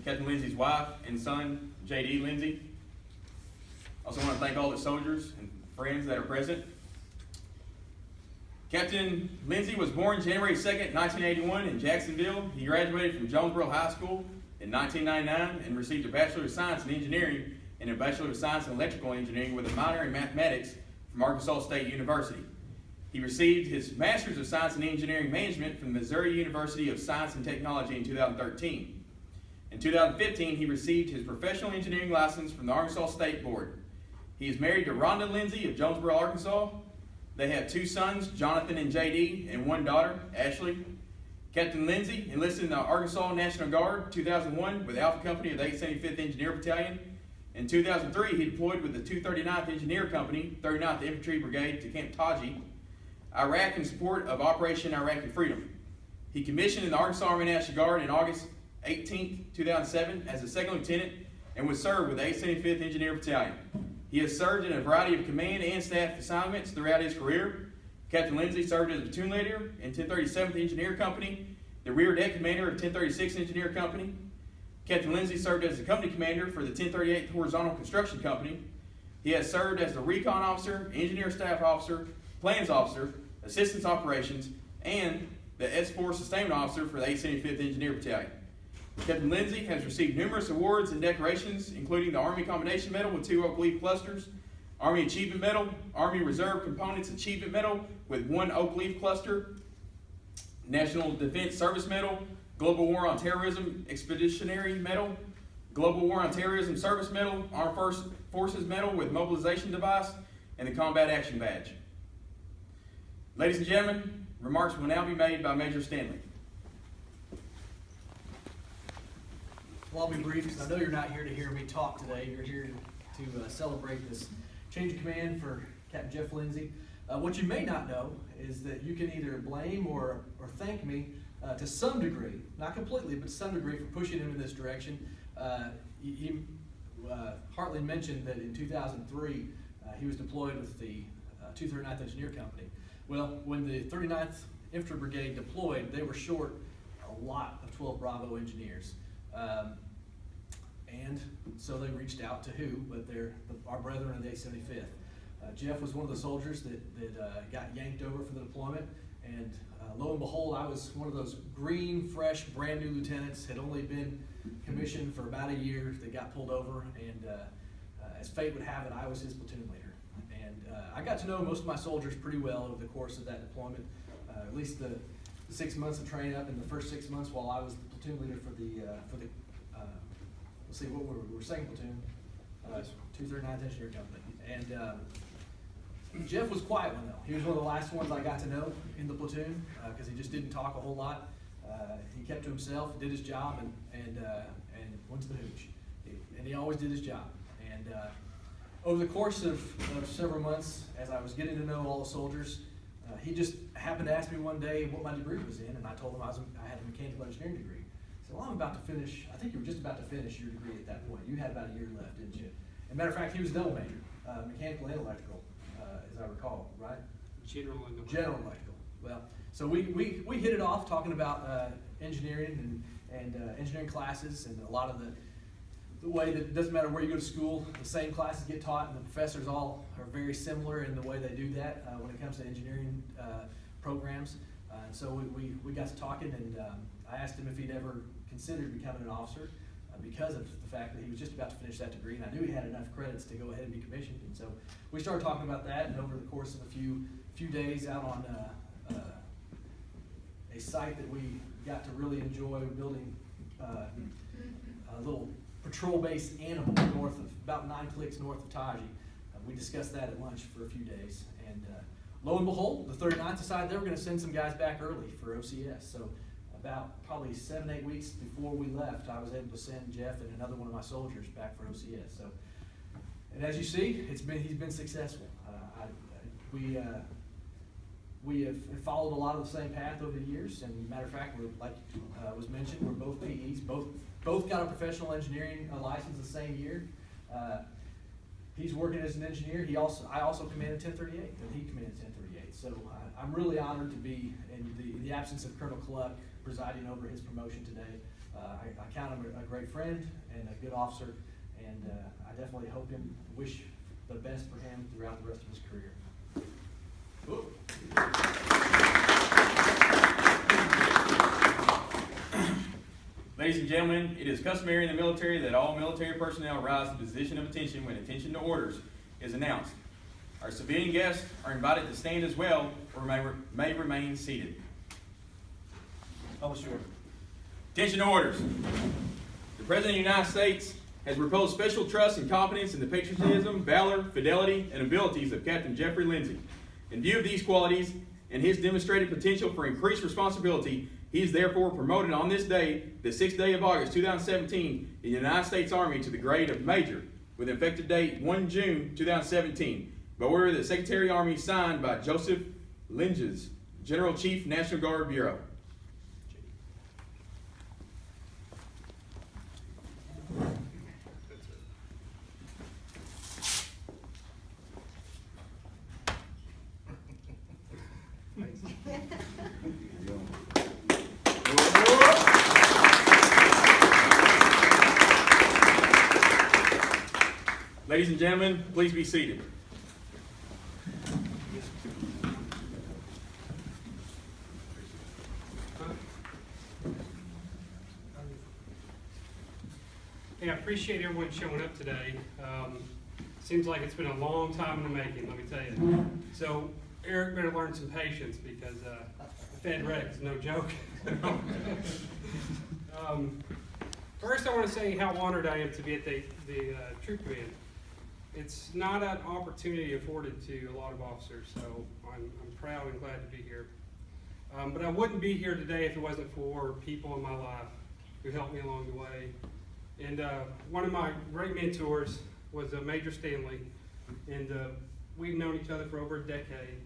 Captain Lindsay's wife and son, J.D. Lindsay. Also want to thank all the soldiers and friends that are present. Captain Lindsay was born January 2nd, 1981 in Jacksonville. He graduated from Jonesboro High School in 1999 and received a Bachelor of Science in Engineering and a Bachelor of Science in Electrical Engineering with a minor in Mathematics from Arkansas State University. He received his Master's of Science in Engineering Management from the Missouri University of Science and Technology in 2013. In 2015, he received his Professional Engineering License from the Arkansas State Board. He is married to Rhonda Lindsay of Jonesboro, Arkansas. They have 2 sons, Jonathan and J.D., and 1 daughter, Ashley. Captain Lindsay enlisted in the Arkansas National Guard 2001 with Alpha Company of the 875th Engineer Battalion. In 2003, he deployed with the 239th Engineer Company, 39th Infantry Brigade to Camp Taji, Iraq in support of Operation Iraqi Freedom. He commissioned in the Arkansas Army National Guard in August 18, 2007 as a second lieutenant and would serve with the 875th Engineer Battalion. He has served in a variety of command and staff assignments throughout his career. Captain Lindsay served as a platoon leader in 1037th Engineer Company, the rear deck commander of 1036th Engineer Company. Captain Lindsay served as the company commander for the 1038th Horizontal Construction Company. He has served as the recon officer, engineer staff officer, plans officer, assistance operations, and the S4 sustainment officer for the 875th Engineer Battalion. Captain Lindsay has received numerous awards and decorations, including the Army Combination Medal with 2 oak leaf clusters, Army Achievement Medal, Army Reserve Components Achievement Medal with 1 oak leaf cluster, National Defense Service Medal, Global War on Terrorism Expeditionary Medal, Global War on Terrorism Service Medal, Armed Forces Medal with Mobilization Device, and the Combat Action Badge. Ladies and gentlemen, remarks will now be made by Major Stanley. Well, I'll be brief because I know you're not here to hear me talk today. You're here to celebrate this change of command for Captain Jeff Lindsay. What you may not know is that you can either blame or thank me to some degree, not completely, but to some degree for pushing him in this direction. Hartley mentioned that in 2003 he was deployed with the 239th Engineer Company. Well, when the 39th Infantry Brigade deployed, they were short a lot of 12 Bravo engineers. And so they reached out to who, but our brethren in the 875th. Jeff was one of the soldiers that got yanked over for the deployment, and lo and behold, I was one of those green, fresh, brand new lieutenants, had only been commissioned for about a year, that got pulled over, and as fate would have it, I was his platoon leader. And I got to know most of my soldiers pretty well over the course of that deployment, at least the 6 months of training up in the first 6 months while I was the platoon leader for the let's see, what we were second platoon, 239th Engineer Company. And Jeff was a quiet one though. He was one of the last ones I got to know in the platoon because he just didn't talk a whole lot. He kept to himself, did his job, and went to the hooch. And he always did his job. And over the course of several months, as I was getting to know all the soldiers, he just happened to ask me one day what my degree was in, and I told him I had a mechanical engineering degree. He said, well, I'm about to finish, I think you were just about to finish your degree at that point. You had about a year left, didn't you? As a matter of fact, he was a double major, mechanical and electrical, as I recall, right? General electrical. Well, so we hit it off talking about engineering and engineering classes, and a lot of the way that it doesn't matter where you go to school, the same classes get taught, and the professors all are very similar in the way they do that when it comes to engineering programs. And so we got to talking, and I asked him if he'd ever considered becoming an officer because of the fact that he was just about to finish that degree, and I knew he had enough credits to go ahead and be commissioned. And so we started talking about that, and over the course of a few days out on a site that we got to really enjoy building a little patrol-based animal about 9 clicks north of Taji. We discussed that at lunch for a few days, and lo and behold, the 39th decided they were going to send some guys back early for OCS. So about probably 7-8 weeks before we left, I was able to send Jeff and another one of my soldiers back for OCS. So, and as you see, he's been successful. We have followed a lot of the same path over the years, and matter of fact, like was mentioned, we're both PEs, both got a professional engineering license the same year. He's working as an engineer. I also commanded 1038, and he commanded 1038. So I'm really honored to be in the absence of Colonel Cluck presiding over his promotion today. I count him a great friend and a good officer, and I definitely wish the best for him throughout the rest of his career. Ladies and gentlemen, it is customary in the military that all military personnel rise to the position of attention when attention to orders is announced. Our civilian guests are invited to stand as well or may remain seated. Publish your order. Attention to orders. The President of the United States has reposed special trust and confidence in the patriotism, valor, fidelity, and abilities of Captain Jeffrey Lindsay. In view of these qualities and his demonstrated potential for increased responsibility, he is therefore promoted on this day, the 6th day of August 2017, in the United States Army to the grade of Major, with an effective date 1 June 2017, by order of the Secretary of the Army, signed by Joseph Linges, General Chief, National Guard Bureau. Ladies and gentlemen, please be seated. Hey, I appreciate everyone showing up today. Seems like it's been a long time in the making, let me tell you. So Eric better learn some patience because Fed Rec is no joke. First, I want to say how honored I am to be at the troop command. It's not an opportunity afforded to a lot of officers, so I'm proud and glad to be here. But I wouldn't be here today if it wasn't for people in my life who helped me along the way. And one of my great mentors was Major Stanley, and we've known each other for over a decade,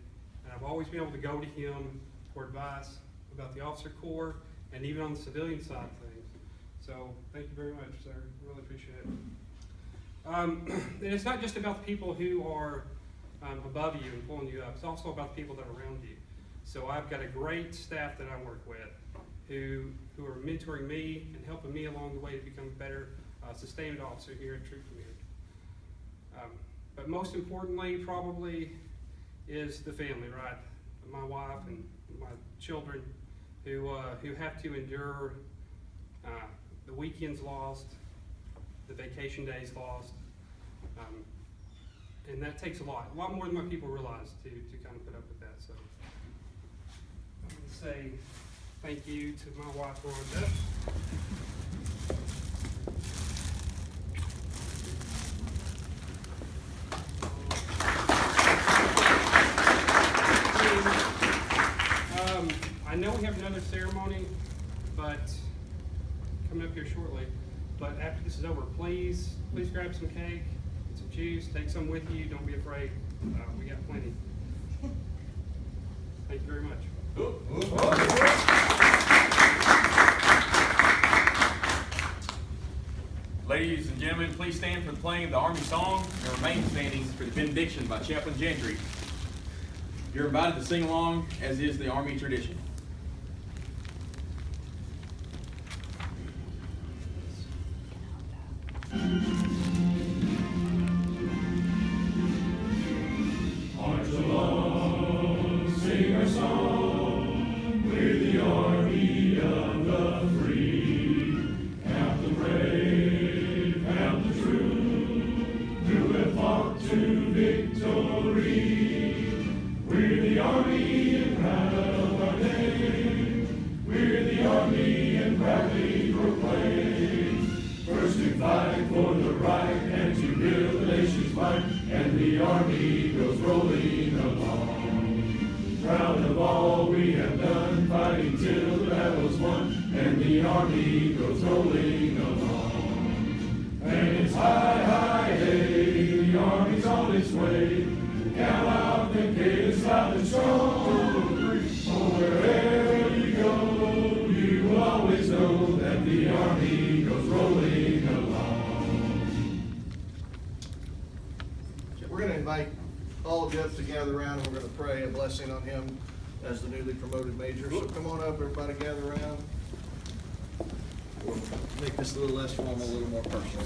and I've always been able to go to him for advice about the officer corps and even on the civilian side of things. So thank you very much, sir. Really appreciate it. And it's not just about the people who are above you and pulling you up. It's also about the people that are around you. So I've got a great staff that I work with who are mentoring me and helping me along the way to become a better sustainment officer here at Troop Command. But most importantly, probably, is the family, right? My wife and my children who have to endure the weekends lost, the vacation days lost, and that takes a lot more than my people realize to kind of put up with that. So I want to say thank you to my wife, Rhonda. I know we have another ceremony, but coming up here shortly. But after this is over, please grab some cake, and some juice, take some with you. Don't be afraid. We got plenty. Thank you very much. Ladies and gentlemen, please stand for the playing of the Army song and remain standing for the benediction by Chaplain Gentry. You're invited to sing along, as is the Army tradition. March along, sing our song, we're the army of the free. Count the brave, count the true, who have fought to victory. We're the army and proud of our name. We're the army and proudly proclaim. First to fight for the right and to build the nation's might, and the army goes rolling along. Proud of all we have done, fighting till the battle's won, and the army goes rolling along. And it's hi, hi, hey, the army's on its way. Count out the cadence loud and strong. For wherever you go, you will always know that the army goes rolling along. We're going to invite all of Jeff to gather around, and we're going to pray a blessing on him as the newly promoted major. So come on up, everybody, gather around. We'll make this a little less formal, a little more personal.